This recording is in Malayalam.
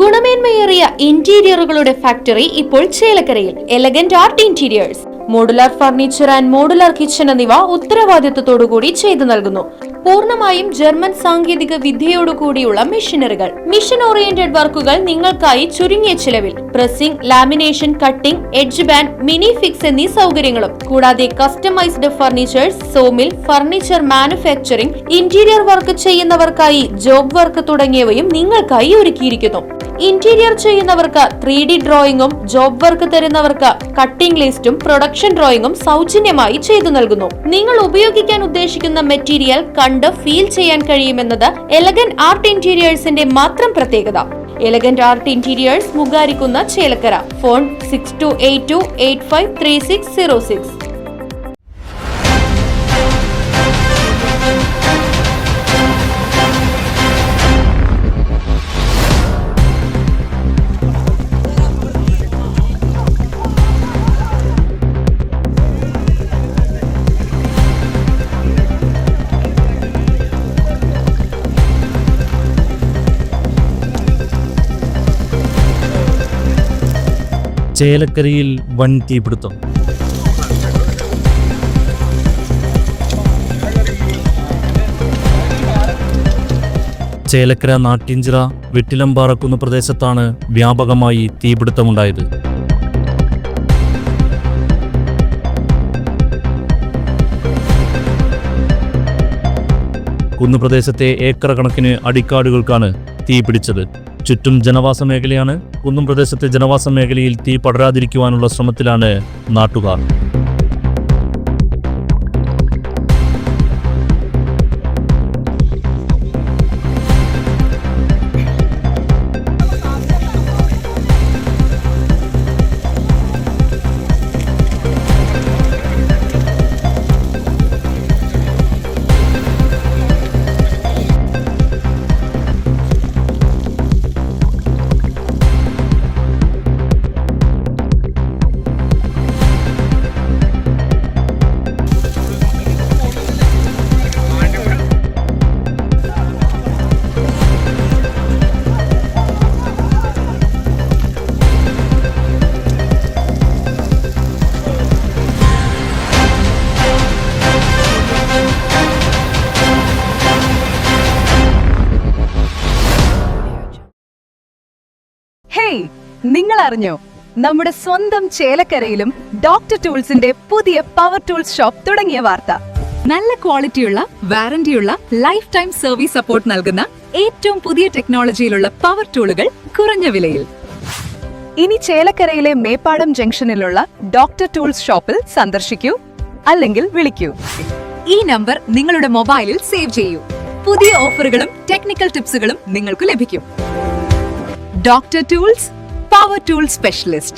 ഗുണമേന്മയേറിയ ഇന്റീരിയറുകളുടെ ഫാക്ടറി ഇപ്പോൾ ചേലക്കരയിൽ. Elegant art interiors, modular furniture and modular kitchen എന്നിവ ഉത്തരവാദിത്തത്തോടുകൂടി ചെയ്തു നൽകുന്നു. പൂർണ്ണമായും ജർമ്മൻ സാങ്കേതിക വിദ്യയോടുകൂടിയുള്ള മെഷീനറികൾ, മിഷൻ ഓറിയന്റഡ് വർക്കുകൾ നിങ്ങൾക്കായി ചുരുങ്ങിയ ചിലവിൽ. Pressing, lamination, cutting, edge band, mini fix എന്നീ സൗകര്യങ്ങളും കൂടാതെ customised furnitures, sawmill, furniture manufacturing, interior work ചെയ്യുന്നവർക്കായി ജോബ് വർക്ക് തുടങ്ങിയവയും നിങ്ങൾക്കായി ഒരുക്കിയിരിക്കുന്നു. ഇന്റീരിയർ ചെയ്യുന്നവർക്ക് 3D ഡ്രോയിങ്ങും, ജോബ് വർക്ക് തരുന്നവർക്ക് കട്ടിംഗ് ലിസ്റ്റും പ്രൊഡക്ഷൻ ഡ്രോയിങ്ങും സൗജന്യമായി ചെയ്തു നൽകുന്നു. നിങ്ങൾ ഉപയോഗിക്കാൻ ഉദ്ദേശിക്കുന്ന മെറ്റീരിയൽ കണ്ട് ഫീൽ ചെയ്യാൻ കഴിയുമെന്നത് എലഗന്റ് ആർട്ട് ഇന്റീരിയേഴ്സിന്റെ മാത്രം പ്രത്യേകത. എലഗന്റ് ആർട്ട് ഇന്റീരിയേഴ്സ്, മുഗാരിക്കുന്ന, ചേലക്കര. ഫോൺ 6282853606. ചേലക്കരയിൽ വൻ തീപിടുത്തം. ചേലക്കര നാട്ടിഞ്ചിറ വെട്ടിലമ്പാറക്കുന്ന പ്രദേശത്താണ് വ്യാപകമായി തീപിടുത്തമുണ്ടായത്. കുന്നുപ്രദേശത്തെ ഏക്കർ കണക്കിന് അടിക്കാടുകൾക്കാണ് തീ പിടിച്ചത്. ചുറ്റും ജനവാസ മേഖലയാണ്. കുന്നും പ്രദേശത്തെ ജനവാസ മേഖലയിൽ തീ പടരാതിരിക്കുവാനുള്ള ശ്രമത്തിലാണ് നാട്ടുകാർ. നിങ്ങൾ അറിഞ്ഞോ, നമ്മുടെ സ്വന്തം ചേലക്കരയിലും ഡോക്ടർ ടൂൾസിന്റെ പുതിയ പവർ ടൂൾസ് ഷോപ്പ് തുടങ്ങിയ വാർത്ത. നല്ല ക്വാളിറ്റിയുള്ള, വാറന്റിയുള്ള, ലൈഫ് ടൈം സർവീസ് സപ്പോർട്ട് നൽകുന്ന ഏറ്റവും പുതിയ ടെക്നോളജിയിലുള്ള പവർ ടൂളുകൾ കുറഞ്ഞ വിലയിൽ. ഇനി ചേലക്കരയിലെ മേപ്പാടം ജംഗ്ഷനിലുള്ള ഡോക്ടർ ടൂൾസ് ഷോപ്പിൽ സന്ദർശിക്കൂ, അല്ലെങ്കിൽ വിളിക്കൂ. ഈ നമ്പർ നിങ്ങളുടെ മൊബൈലിൽ സേവ് ചെയ്യൂ. പുതിയ ഓഫറുകളും ടെക്നിക്കൽ ടിപ്സുകളും നിങ്ങൾക്ക് ലഭിക്കും. Doctor tools, Power Tool Specialist.